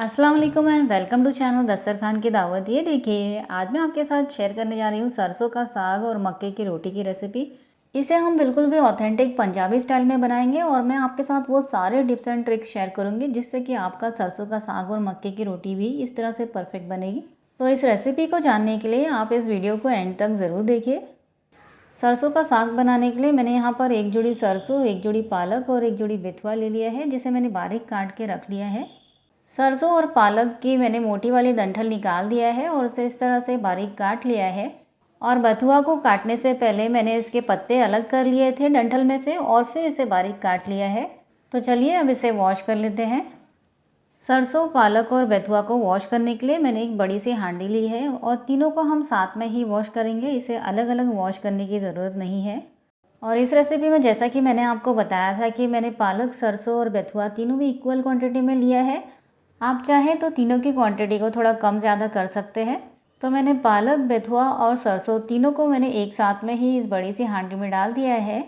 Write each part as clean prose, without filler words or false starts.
अस्सलाम वालेकुम and welcome to channel दस्तरखान की दावत। ये देखिए, आज मैं आपके साथ शेयर करने जा रही हूँ सरसों का साग और मक्के की रोटी की रेसिपी। इसे हम बिल्कुल भी ऑथेंटिक पंजाबी स्टाइल में बनाएंगे और मैं आपके साथ वो सारे टिप्स एंड ट्रिक्स शेयर करूँगी जिससे कि आपका सरसों का साग और मक्के की रोटी भी इस तरह से परफेक्ट बनेगी। तो इस रेसिपी को जानने के लिए आप इस वीडियो को एंड तक ज़रूर देखिए। सरसों का साग बनाने के लिए मैंने यहाँ पर एक जोड़ी सरसों, एक जोड़ी पालक और एक जोड़ी बेथुआ ले लिया है, जिसे मैंने बारीक काट के रख लिया है। सरसों और पालक की मैंने मोटी वाली डंठल निकाल दिया है और उसे इस तरह से बारीक काट लिया है। और बथुआ को काटने से पहले मैंने इसके पत्ते अलग कर लिए थे डंठल में से और फिर इसे बारीक काट लिया है। तो चलिए अब इसे वॉश कर लेते हैं। सरसों, पालक और बथुआ को वॉश करने के लिए मैंने एक बड़ी सी हांडी ली है और तीनों को हम साथ में ही वॉश करेंगे। इसे अलग अलग वॉश करने की ज़रूरत नहीं है। और इस रेसिपी में जैसा कि मैंने आपको बताया था कि मैंने पालक, सरसों और बथुआ तीनों भी इक्वल क्वांटिटी में लिया है। आप चाहें तो तीनों की क्वांटिटी को थोड़ा कम ज़्यादा कर सकते हैं। तो मैंने पालक, बेथुआ और सरसों तीनों को मैंने एक साथ में ही इस बड़ी सी हांडी में डाल दिया है।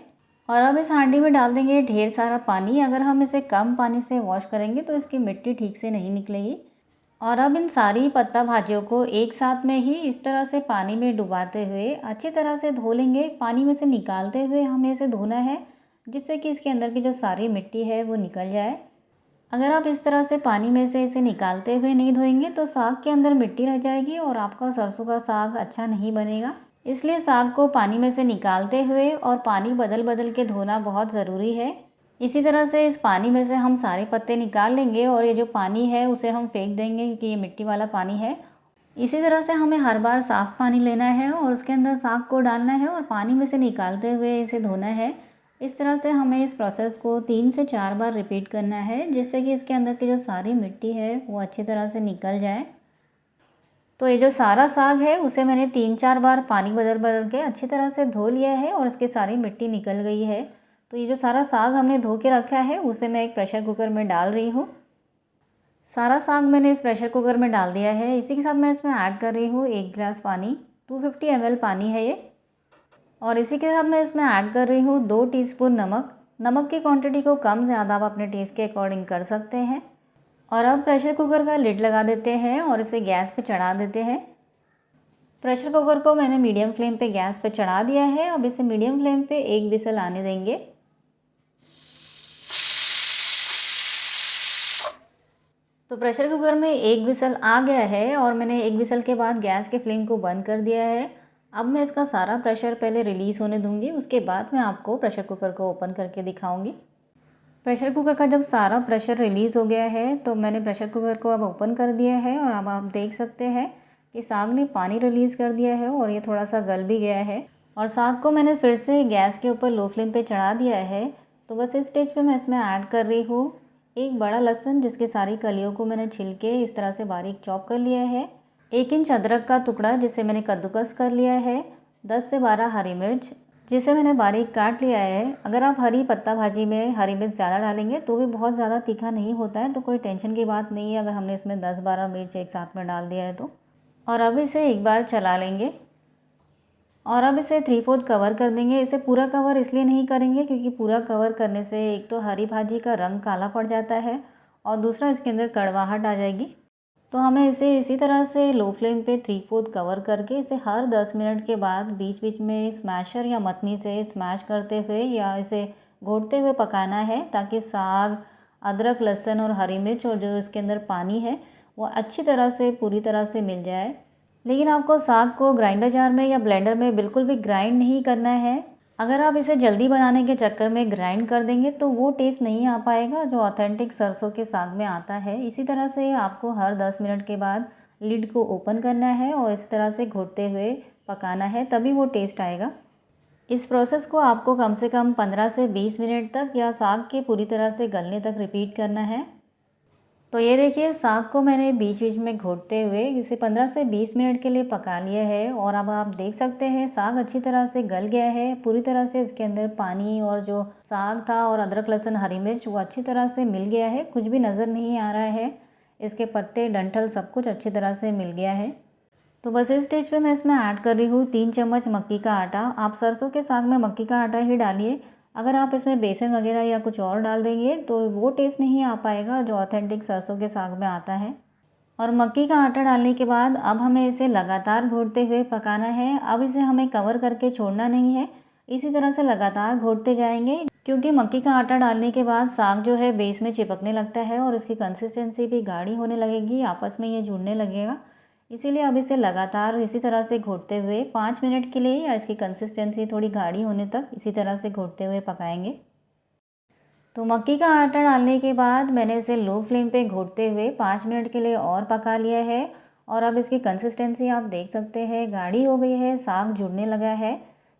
और अब इस हांडी में डाल देंगे ढेर सारा पानी। अगर हम इसे कम पानी से वॉश करेंगे तो इसकी मिट्टी ठीक से नहीं निकलेगी। और अब इन सारी पत्ता भाजियों को एक साथ में ही इस तरह से पानी में डुबाते हुए अच्छी तरह से धो लेंगे। पानी में से निकालते हुए हमें इसे धोना है, जिससे कि इसके अंदर की जो सारी मिट्टी है वो निकल जाए। अगर आप इस तरह से पानी में से इसे निकालते हुए नहीं धोएंगे तो साग के अंदर मिट्टी रह जाएगी और आपका सरसों का साग अच्छा नहीं बनेगा। इसलिए साग को पानी में से निकालते हुए और पानी बदल बदल के धोना बहुत ज़रूरी है। इसी तरह से इस पानी में से हम सारे पत्ते निकाल लेंगे और ये जो पानी है उसे हम फेंक देंगे क्योंकि ये मिट्टी वाला पानी है। इसी तरह से हमें हर बार साफ़ पानी लेना है और उसके अंदर साग को डालना है और पानी में से निकालते हुए इसे धोना है। इस तरह से हमें इस प्रोसेस को 3 से 4 बार रिपीट करना है, जिससे कि इसके अंदर की जो सारी मिट्टी है वो अच्छी तरह से निकल जाए। तो ये जो सारा साग है उसे मैंने 3-4 बार पानी बदल बदल के अच्छी तरह से धो लिया है और इसकी सारी मिट्टी निकल गई है। तो ये जो सारा साग हमने धो के रखा है उसे मैं एक प्रेशर कुकर में डाल रही हूँ। सारा साग मैंने इस प्रेशर कुकर में डाल दिया है। इसी के साथ मैं इसमें ऐड कर रही हूँ 1 गिलास पानी। 250 ml पानी है ये। और इसी के साथ मैं इसमें ऐड कर रही हूँ 2 टीस्पून नमक। नमक की क्वांटिटी को कम ज़्यादा आप अपने टेस्ट के अकॉर्डिंग कर सकते हैं। और अब प्रेशर कुकर का लिड लगा देते हैं और इसे गैस पे चढ़ा देते हैं। प्रेशर कुकर को मैंने मीडियम फ्लेम पे गैस पे चढ़ा दिया है। अब इसे मीडियम फ्लेम पे 1 विसल आने देंगे। तो प्रेशर कुकर में 1 विसल आ गया है और मैंने 1 विसल के बाद गैस के फ्लेम को बंद कर दिया है। अब मैं इसका सारा प्रेशर पहले रिलीज़ होने दूंगी, उसके बाद मैं आपको प्रेशर कुकर को ओपन करके दिखाऊंगी। प्रेशर कुकर का जब सारा प्रेशर रिलीज़ हो गया है तो मैंने प्रेशर कुकर को अब ओपन कर दिया है और अब आप देख सकते हैं कि साग ने पानी रिलीज़ कर दिया है और ये थोड़ा सा गल भी गया है। और साग को मैंने फिर से गैस के ऊपर लो फ्लेम पे चढ़ा दिया है। तो बस इस स्टेज पे मैं इसमें ऐड कर रही हूँ एक बड़ा लहसुन, जिसकी सारी कलियों को मैंने छिल के इस तरह से बारीक चॉप कर लिया है। 1 इंच अदरक का टुकड़ा जिसे मैंने कद्दूकस कर लिया है। 10 से 12 हरी मिर्च जिसे मैंने बारीक काट लिया है। अगर आप हरी पत्ता भाजी में हरी मिर्च ज़्यादा डालेंगे तो भी बहुत ज़्यादा तीखा नहीं होता है, तो कोई टेंशन की बात नहीं है अगर हमने इसमें 10-12 मिर्च एक साथ में डाल दिया है तो। और अब इसे एक बार चला लेंगे और अब इसे 3/4 कवर कर देंगे। इसे पूरा कवर इसलिए नहीं करेंगे क्योंकि पूरा कवर करने से एक तो हरी भाजी का रंग काला पड़ जाता है और दूसरा इसके अंदर कड़वाहट आ जाएगी। तो हमें इसे इसी तरह से लो फ्लेम पे 3/4 कवर करके इसे हर 10 मिनट के बाद बीच बीच में स्मैशर या मथनी से स्मैश करते हुए या इसे घोटते हुए पकाना है, ताकि साग, अदरक, लहसुन और हरी मिर्च और जो इसके अंदर पानी है वो अच्छी तरह से पूरी तरह से मिल जाए। लेकिन आपको साग को ग्राइंडर जार में या ब्लेंडर में बिल्कुल भी ग्राइंड नहीं करना है। अगर आप इसे जल्दी बनाने के चक्कर में ग्राइंड कर देंगे तो वो टेस्ट नहीं आ पाएगा जो ऑथेंटिक सरसों के साग में आता है। इसी तरह से आपको हर 10 मिनट के बाद लिड को ओपन करना है और इस तरह से घोटते हुए पकाना है, तभी वो टेस्ट आएगा। इस प्रोसेस को आपको कम से कम 15 से 20 मिनट तक या साग के पूरी तरह से गलने तक रिपीट करना है। तो ये देखिए, साग को मैंने बीच बीच में घोटते हुए इसे 15 से 20 मिनट के लिए पका लिया है और अब आप देख सकते हैं साग अच्छी तरह से गल गया है। पूरी तरह से इसके अंदर पानी और जो साग था और अदरक, लहसुन, हरी मिर्च वो अच्छी तरह से मिल गया है। कुछ भी नज़र नहीं आ रहा है। इसके पत्ते, डंठल सब कुछ अच्छी तरह से मिल गया है। तो बस इस स्टेज पे मैं इसमें ऐड कर रही हूँ 3 चम्मच मक्की का आटा। आप सरसों के साग में मक्की का आटा ही डालिए। अगर आप इसमें बेसन वगैरह या कुछ और डाल देंगे तो वो टेस्ट नहीं आ पाएगा जो ऑथेंटिक सरसों के साग में आता है। और मक्की का आटा डालने के बाद अब हमें इसे लगातार घोटते हुए पकाना है। अब इसे हमें कवर करके छोड़ना नहीं है, इसी तरह से लगातार घोटते जाएंगे, क्योंकि मक्की का आटा डालने के बाद साग जो है बेस में चिपकने लगता है और इसकी कंसिस्टेंसी भी गाढ़ी होने लगेगी, आपस में ये जुड़ने लगेगा। इसीलिए अब इसे लगातार इसी तरह से घोटते हुए 5 मिनट के लिए या इसकी कंसिस्टेंसी थोड़ी गाढ़ी होने तक इसी तरह से घोटते हुए पकाएंगे। तो मक्की का आटा डालने के बाद मैंने इसे लो फ्लेम पे घोटते हुए 5 मिनट के लिए और पका लिया है। और अब इसकी कंसिस्टेंसी आप देख सकते हैं, गाढ़ी हो गई है, साग जुड़ने लगा है।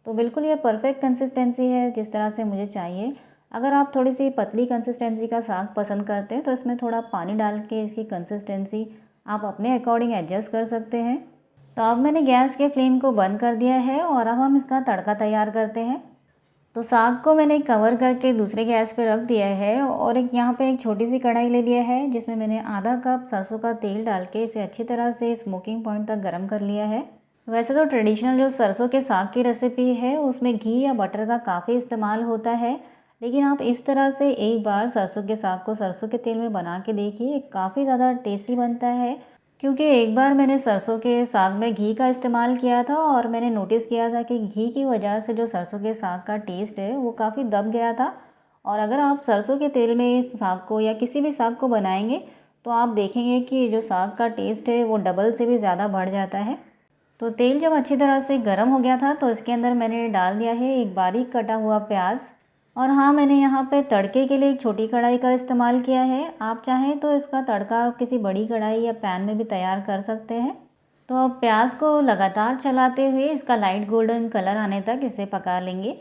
तो बिल्कुल ये परफेक्ट कंसिस्टेंसी है जिस तरह से मुझे चाहिए। अगर आप थोड़ी सी पतली कंसिस्टेंसी का साग पसंद करते हैं तो इसमें थोड़ा पानी डाल के इसकी कंसिस्टेंसी आप अपने अकॉर्डिंग एडजस्ट कर सकते हैं। तो अब मैंने गैस के फ्लेम को बंद कर दिया है और अब हम इसका तड़का तैयार करते हैं। तो साग को मैंने कवर करके दूसरे गैस पे रख दिया है और यहाँ पे एक छोटी सी कढ़ाई ले लिया है जिसमें मैंने आधा कप सरसों का तेल डाल के इसे अच्छी तरह से स्मोकिंग पॉइंट तक गर्म कर लिया है। वैसे तो ट्रेडिशनल जो सरसों के साग की रेसिपी है उसमें घी या बटर का काफ़ी इस्तेमाल होता है, लेकिन आप इस तरह से एक बार सरसों के साग को सरसों के तेल में बना के देखिए, काफ़ी ज़्यादा टेस्टी बनता है। क्योंकि एक बार मैंने सरसों के साग में घी का इस्तेमाल किया था और मैंने नोटिस किया था कि घी की वजह से जो सरसों के साग का टेस्ट है वो काफ़ी दब गया था। और अगर आप सरसों के तेल में इस साग को या किसी भी साग को बनाएंगे तो आप देखेंगे कि जो साग का टेस्ट है वो डबल से भी ज़्यादा बढ़ जाता है। तो तेल जब अच्छी तरह से गर्म हो गया था तो इसके अंदर मैंने डाल दिया है एक बारीक कटा हुआ प्याज। और हाँ, मैंने यहाँ पे तड़के के लिए एक छोटी कढ़ाई का इस्तेमाल किया है। आप चाहें तो इसका तड़का किसी बड़ी कढ़ाई या पैन में भी तैयार कर सकते हैं। तो अब प्याज को लगातार चलाते हुए इसका लाइट गोल्डन कलर आने तक इसे पका लेंगे।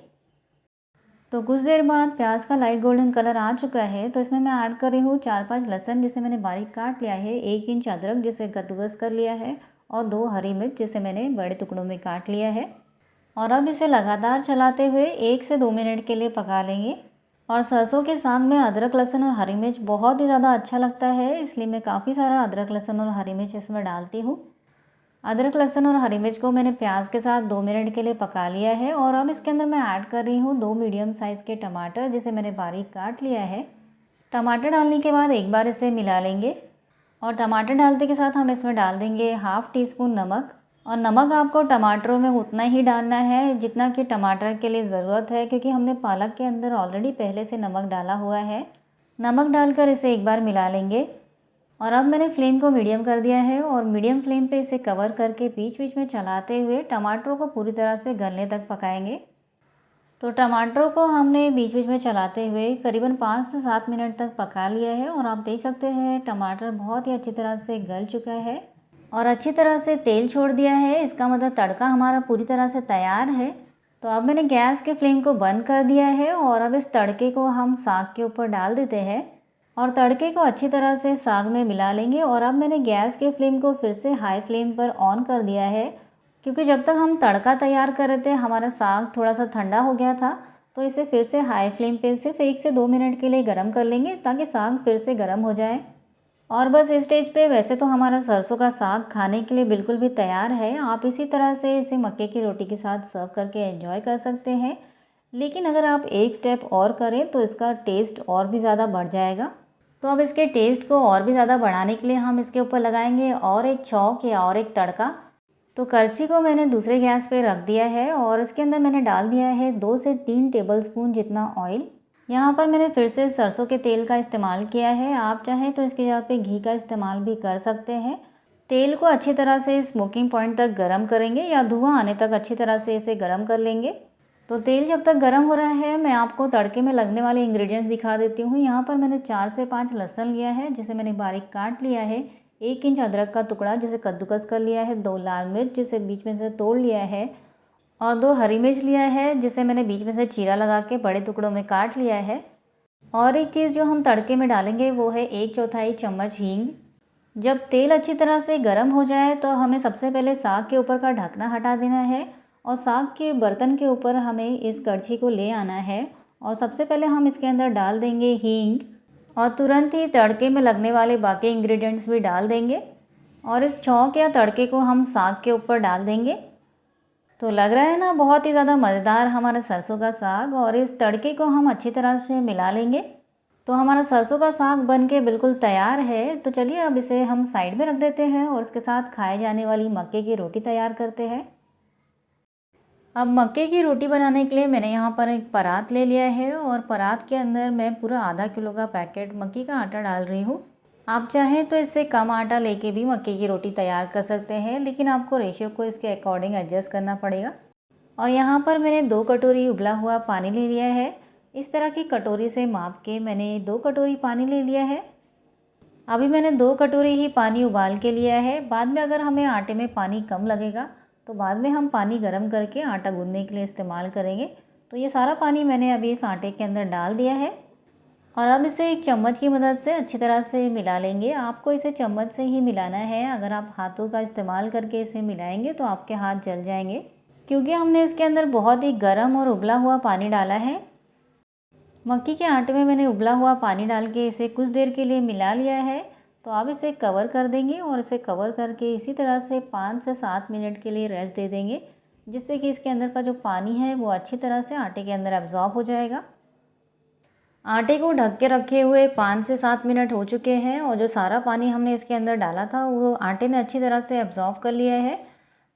तो कुछ देर बाद प्याज का लाइट गोल्डन कलर आ चुका है तो इसमें मैं ऐड कर रही हूँ 4-5 लहसुन जिसे मैंने बारीक काट लिया है, 1 इंच अदरक जिसे कद्दूकस कर लिया है और 2 हरी मिर्च जिसे मैंने बड़े टुकड़ों में काट लिया है। और अब इसे लगातार चलाते हुए 1 से 2 मिनट के लिए पका लेंगे। और सरसों के साग में अदरक लहसुन और हरी मिर्च बहुत ही ज़्यादा अच्छा लगता है, इसलिए मैं काफ़ी सारा अदरक लहसुन और हरी मिर्च इसमें डालती हूँ। अदरक लहसुन और हरी मिर्च को मैंने प्याज के साथ 2 मिनट के लिए पका लिया है। और अब इसके अंदर मैं ऐड कर रही हूँ 2 मीडियम साइज़ के टमाटर जिसे मैंने बारीक काट लिया है। टमाटर डालने के बाद एक बार इसे मिला लेंगे। और टमाटर डालते के साथ हम इसमें डाल देंगे हाफ़ टी स्पून नमक। और नमक आपको टमाटरों में उतना ही डालना है जितना कि टमाटर के लिए ज़रूरत है, क्योंकि हमने पालक के अंदर ऑलरेडी पहले से नमक डाला हुआ है। नमक डालकर इसे एक बार मिला लेंगे। और अब मैंने फ्लेम को मीडियम कर दिया है और मीडियम फ्लेम पे इसे कवर करके बीच बीच में चलाते हुए टमाटरों को पूरी तरह से गलने तक पकाएंगे। तो टमाटरों को हमने बीच बीच में चलाते हुए करीबन 5 से 7 मिनट तक पका लिया है। और आप देख सकते हैं टमाटर बहुत ही अच्छी तरह से गल चुका है और अच्छी तरह से तेल छोड़ दिया है। इसका मतलब तड़का हमारा पूरी तरह से तैयार है। तो अब मैंने गैस के फ्लेम को बंद कर दिया है और अब इस तड़के को हम साग के ऊपर डाल देते हैं और तड़के को अच्छी तरह से साग में मिला लेंगे। और अब मैंने गैस के फ्लेम को फिर से हाई फ्लेम पर ऑन कर दिया है, क्योंकि जब तक हम तड़का तैयार कर रहे थे हमारा साग थोड़ा सा ठंडा हो गया था। तो इसे फिर से हाई फ्लेम पे सिर्फ 1 से 2 मिनट के लिए गर्म कर लेंगे ताकि साग फिर से गर्म हो जाए। और बस इस स्टेज पे वैसे तो हमारा सरसों का साग खाने के लिए बिल्कुल भी तैयार है। आप इसी तरह से इसे मक्के की रोटी के साथ सर्व करके एंजॉय कर सकते हैं। लेकिन अगर आप एक स्टेप और करें तो इसका टेस्ट और भी ज़्यादा बढ़ जाएगा। तो अब इसके टेस्ट को और भी ज़्यादा बढ़ाने के लिए हम इसके ऊपर लगाएंगे और एक छौंक या और एक तड़का। तो करछी को मैंने दूसरे गैस पे रख दिया है और इसके अंदर मैंने डाल दिया है 2 से 3 टेबलस्पून जितना ऑयल। यहाँ पर मैंने फिर से सरसों के तेल का इस्तेमाल किया है, आप चाहें तो इसके जगह पे घी का इस्तेमाल भी कर सकते हैं। तेल को अच्छी तरह से स्मोकिंग पॉइंट तक गर्म करेंगे या धुआं आने तक अच्छी तरह से इसे गर्म कर लेंगे। तो तेल जब तक गर्म हो रहा है मैं आपको तड़के में लगने वाले इंग्रेडिएंट्स दिखा देती हूँ। यहाँ पर मैंने 4 से 5 लहसुन लिया है जिसे मैंने बारीक काट लिया है, 1 इंच अदरक का टुकड़ा जिसे कद्दूकस कर लिया है, 2 लाल मिर्च जिसे बीच में से तोड़ लिया है और 2 हरी मिर्च लिया है जिसे मैंने बीच में से चीरा लगा के बड़े टुकड़ों में काट लिया है। और एक चीज़ जो हम तड़के में डालेंगे वो है 1/4 चम्मच हींग। जब तेल अच्छी तरह से गर्म हो जाए तो हमें सबसे पहले साग के ऊपर का ढकना हटा देना है और साग के बर्तन के ऊपर हमें इस कड़छी को ले आना है। और सबसे पहले हम इसके अंदर डाल देंगे हींग और तुरंत ही तड़के में लगने वाले बाकी इंग्रेडिएंट्स भी डाल देंगे और इस छौंक या तड़के को हम साग के ऊपर डाल देंगे। तो लग रहा है ना बहुत ही ज़्यादा मज़ेदार हमारा सरसों का साग। और इस तड़के को हम अच्छी तरह से मिला लेंगे। तो हमारा सरसों का साग बन के बिल्कुल तैयार है। तो चलिए अब इसे हम साइड में रख देते हैं और इसके साथ खाए जाने वाली मक्के की रोटी तैयार करते हैं। अब मक्के की रोटी बनाने के लिए मैंने यहाँ पर एक परात ले लिया है और परात के अंदर मैं पूरा आधा किलो का पैकेट मक्की का आटा डाल रही हूँ। आप चाहें तो इससे कम आटा लेके भी मक्के की रोटी तैयार कर सकते हैं, लेकिन आपको रेशियो को इसके अकॉर्डिंग एडजस्ट करना पड़ेगा। और यहाँ पर मैंने 2 कटोरी उबला हुआ पानी ले लिया है। इस तरह की कटोरी से माप के मैंने 2 कटोरी पानी ले लिया है। अभी मैंने 2 कटोरी ही पानी उबाल के लिया है। बाद में अगर हमें आटे में पानी कम लगेगा तो बाद में हम पानी गर्म करके आटा गूंदने के लिए इस्तेमाल करेंगे। तो ये सारा पानी मैंने अभी इस आटे के अंदर डाल दिया है और अब इसे एक चम्मच की मदद से अच्छी तरह से मिला लेंगे। आपको इसे चम्मच से ही मिलाना है। अगर आप हाथों का इस्तेमाल करके इसे मिलाएंगे तो आपके हाथ जल जाएंगे, क्योंकि हमने इसके अंदर बहुत ही गर्म और उबला हुआ पानी डाला है। मक्की के आटे में मैंने उबला हुआ पानी डाल के इसे कुछ देर के लिए मिला लिया है। तो अब इसे कवर कर देंगे और इसे कवर करके इसी तरह से 5 से 7 मिनट के लिए रेस्ट दे देंगे, जिससे कि इसके अंदर का जो पानी है वो अच्छी तरह से आटे के अंदर एब्जॉर्ब हो जाएगा। आटे को ढक के रखे हुए 5 से 7 मिनट हो चुके हैं और जो सारा पानी हमने इसके अंदर डाला था वो आटे ने अच्छी तरह से एब्जॉर्ब कर लिया है।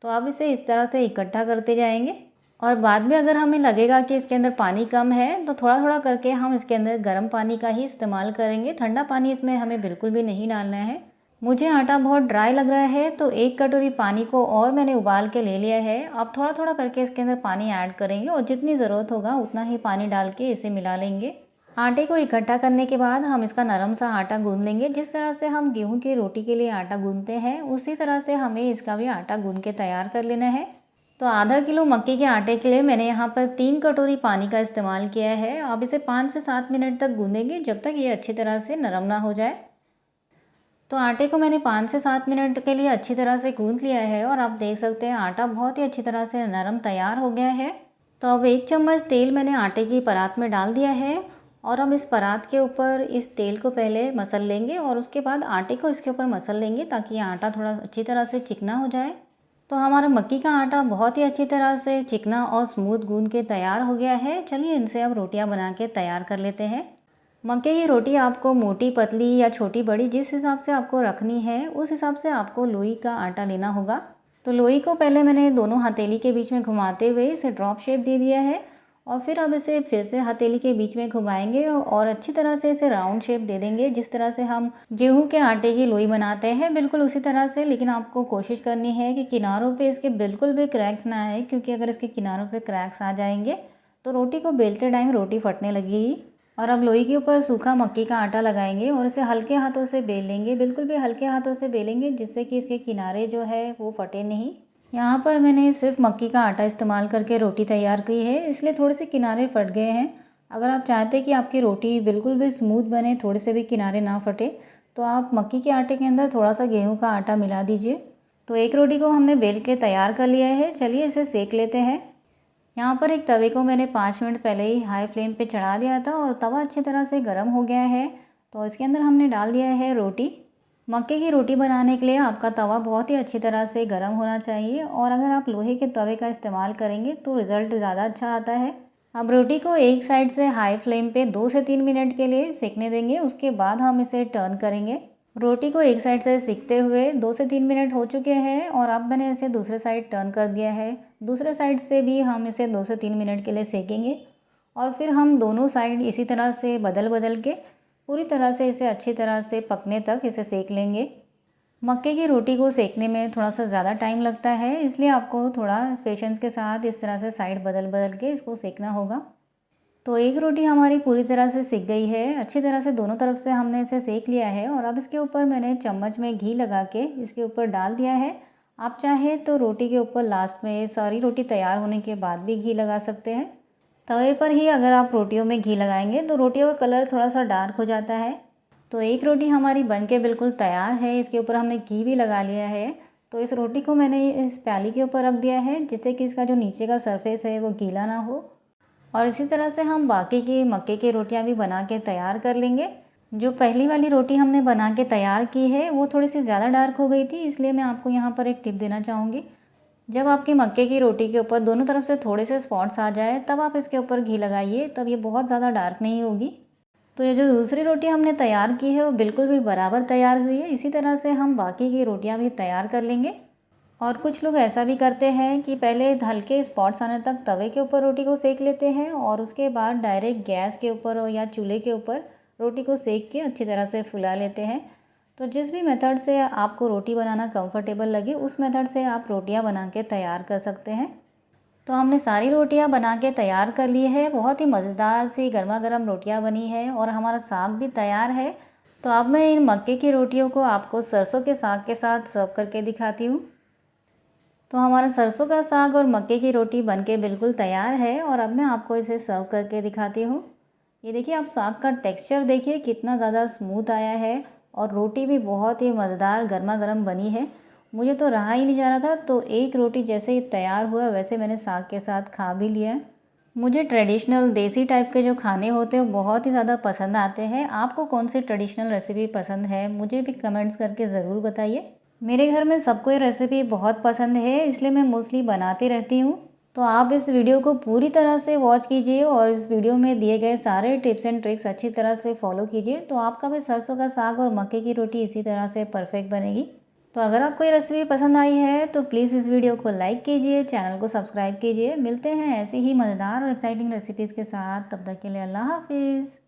तो अब इसे इस तरह से इकट्ठा करते जाएंगे और बाद में अगर हमें लगेगा कि इसके अंदर पानी कम है तो थोड़ा थोड़ा करके हम इसके अंदर गर्म पानी का ही इस्तेमाल करेंगे। ठंडा पानी इसमें हमें बिल्कुल भी नहीं डालना है। मुझे आटा बहुत ड्राई लग रहा है तो 1 कटोरी पानी को और मैंने उबाल के ले लिया है। अब थोड़ा थोड़ा करके इसके अंदर पानी ऐड करेंगे और जितनी ज़रूरत होगा उतना ही पानी डाल के इसे मिला लेंगे। आटे को इकट्ठा करने के बाद हम इसका नरम सा आटा गूंद लेंगे। जिस तरह से हम गेहूं की रोटी के लिए आटा गूंदते हैं उसी तरह से हमें इसका भी आटा गूंद के तैयार कर लेना है। तो आधा किलो मक्के के आटे के लिए मैंने यहाँ पर 3 कटोरी पानी का इस्तेमाल किया है। अब इसे 5 से 7 मिनट तक गूंदेंगे जब तक ये अच्छी तरह से नरम ना हो जाए। तो आटे को मैंने 5 से 7 मिनट के लिए अच्छी तरह से गूंद लिया है और आप देख सकते हैं आटा बहुत ही अच्छी तरह से नरम तैयार हो गया है। तो अब 1 चम्मच तेल मैंने आटे की परात में डाल दिया है और हम इस परात के ऊपर इस तेल को पहले मसल लेंगे और उसके बाद आटे को इसके ऊपर मसल लेंगे ताकि ये आटा थोड़ा अच्छी तरह से चिकना हो जाए। तो हमारा मक्की का आटा बहुत ही अच्छी तरह से चिकना और स्मूथ गूंद के तैयार हो गया है। चलिए इनसे अब रोटियां बना के तैयार कर लेते हैं। मक्के की रोटी आपको मोटी पतली या छोटी बड़ी जिस हिसाब से आपको रखनी है उस हिसाब से आपको लोई का आटा लेना होगा। तो लोई को पहले मैंने दोनों हथेली के बीच में घुमाते हुए इसे ड्रॉप शेप दे दिया है और फिर अब इसे फिर से हथेली के बीच में घुमाएंगे और अच्छी तरह से इसे राउंड शेप दे देंगे। जिस तरह से हम गेहूं के आटे की लोई बनाते हैं बिल्कुल उसी तरह से, लेकिन आपको कोशिश करनी है कि किनारों पे इसके बिल्कुल भी क्रैक्स ना आए, क्योंकि अगर इसके किनारों पे क्रैक्स आ जाएंगे तो रोटी को बेलते टाइम रोटी फटने लगेगी। और अब लोई के ऊपर सूखा मक्की का आटा लगाएंगे और इसे हल्के हाथों से बेल लेंगे, बिल्कुल भी हल्के हाथों से बेलेंगे जिससे कि इसके किनारे जो है वो फटे नहीं। यहाँ पर मैंने सिर्फ मक्की का आटा इस्तेमाल करके रोटी तैयार की है, इसलिए थोड़े से किनारे फट गए हैं। अगर आप चाहते हैं कि आपकी रोटी बिल्कुल भी स्मूथ बने, थोड़े से भी किनारे ना फटे, तो आप मक्की के आटे के अंदर थोड़ा सा गेहूं का आटा मिला दीजिए। तो एक रोटी को हमने बेल के तैयार कर लिया है। चलिए इसे सेक लेते हैं। यहाँ पर एक तवे को मैंने 5 मिनट पहले ही हाई फ्लेम पे चढ़ा दिया था और तवा अच्छी तरह से गर्म हो गया है। तो इसके अंदर हमने डाल दिया है रोटी। मक्के की रोटी बनाने के लिए आपका तवा बहुत ही अच्छी तरह से गर्म होना चाहिए और अगर आप लोहे के तवे का इस्तेमाल करेंगे तो रिज़ल्ट ज़्यादा अच्छा आता है। अब रोटी को एक साइड से हाई फ्लेम पे 2 से 3 मिनट के लिए सेकने देंगे, उसके बाद हम इसे टर्न करेंगे। रोटी को एक साइड से सेकते हुए 2 से 3 मिनट हो चुके हैं और अब मैंने इसे दूसरे साइड टर्न कर दिया है। दूसरे साइड से भी हम इसे 2 से 3 मिनट के लिए सेकेंगे और फिर हम दोनों साइड इसी तरह से बदल बदल के पूरी तरह से इसे अच्छी तरह से पकने तक इसे सेक लेंगे। मक्के की रोटी को सेकने में थोड़ा सा ज़्यादा टाइम लगता है, इसलिए आपको थोड़ा पेशेंस के साथ इस तरह से साइड बदल बदल के इसको सेकना होगा। तो एक रोटी हमारी पूरी तरह से सिक गई है। अच्छी तरह से दोनों तरफ से हमने इसे सेक लिया है और अब इसके ऊपर मैंने चम्मच में घी लगा के इसके ऊपर डाल दिया है। आप चाहें तो रोटी के ऊपर लास्ट में सारी रोटी तैयार होने के बाद भी घी लगा सकते हैं। तवे पर ही अगर आप रोटियों में घी लगाएंगे तो रोटियों का कलर थोड़ा सा डार्क हो जाता है। तो एक रोटी हमारी बनके बिल्कुल तैयार है। इसके ऊपर हमने घी भी लगा लिया है। तो इस रोटी को मैंने इस प्याली के ऊपर रख दिया है जिससे कि इसका जो नीचे का सरफेस है वो गीला ना हो। और इसी तरह से हम बाकी की मक्के की रोटियां भी बना के तैयार कर लेंगे। जो पहली वाली रोटी हमने बना के तैयार की है वो थोड़ी सी ज़्यादा डार्क हो गई थी, इसलिए मैं आपको यहाँ पर एक टिप देना चाहूँगी। जब आपकी मक्के की रोटी के ऊपर दोनों तरफ से थोड़े से स्पॉट्स आ जाए तब आप इसके ऊपर घी लगाइए, तब ये बहुत ज़्यादा डार्क नहीं होगी। तो ये जो दूसरी रोटी हमने तैयार की है वो बिल्कुल भी बराबर तैयार हुई है। इसी तरह से हम बाकी की रोटियां भी तैयार कर लेंगे। और कुछ लोग ऐसा भी करते हैं कि पहले हल्के स्पॉट्स आने तक तवे के ऊपर रोटी को सेक लेते हैं और उसके बाद डायरेक्ट गैस के ऊपर या चूल्हे के ऊपर रोटी को सेक के अच्छी तरह से फुला लेते हैं। तो जिस भी मेथड से आपको रोटी बनाना कंफर्टेबल लगे उस मेथड से आप रोटियां बना के तैयार कर सकते हैं। तो हमने सारी रोटियां बना के तैयार कर ली है। बहुत ही मज़ेदार सी गर्मा गर्म रोटियां बनी है और हमारा साग भी तैयार है। तो अब मैं इन मक्के की रोटियों को आपको सरसों के साग के साथ सर्व करके दिखाती हूँ। तो हमारा सरसों का साग और मक्के की रोटी बनके बिल्कुल तैयार है और अब मैं आपको इसे सर्व करके दिखाती हूँ। ये देखिए, आप साग का टेक्सचर देखिए कितना ज़्यादा स्मूथ आया है और रोटी भी बहुत ही मज़ेदार गर्मा गर्म बनी है। मुझे तो रहा ही नहीं जा रहा था, तो एक रोटी जैसे ही तैयार हुआ वैसे मैंने साग के साथ खा भी लिया। मुझे ट्रेडिशनल देसी टाइप के जो खाने होते हैं वो बहुत ही ज़्यादा पसंद आते हैं। आपको कौन सी ट्रेडिशनल रेसिपी पसंद है मुझे भी कमेंट्स करके ज़रूर बताइए। मेरे घर में सबको ये रेसिपी बहुत पसंद है, इसलिए मैं मोस्टली बनाती रहती हूँ। तो आप इस वीडियो को पूरी तरह से वॉच कीजिए और इस वीडियो में दिए गए सारे टिप्स एंड ट्रिक्स अच्छी तरह से फॉलो कीजिए, तो आपका भी सरसों का साग और मक्के की रोटी इसी तरह से परफेक्ट बनेगी। तो अगर आपको ये रेसिपी पसंद आई है तो प्लीज़ इस वीडियो को लाइक कीजिए, चैनल को सब्सक्राइब कीजिए। मिलते हैं ऐसी ही मज़ेदार और एक्साइटिंग रेसिपीज़ के साथ, तब तक के लिए अल्लाह हाफिज़।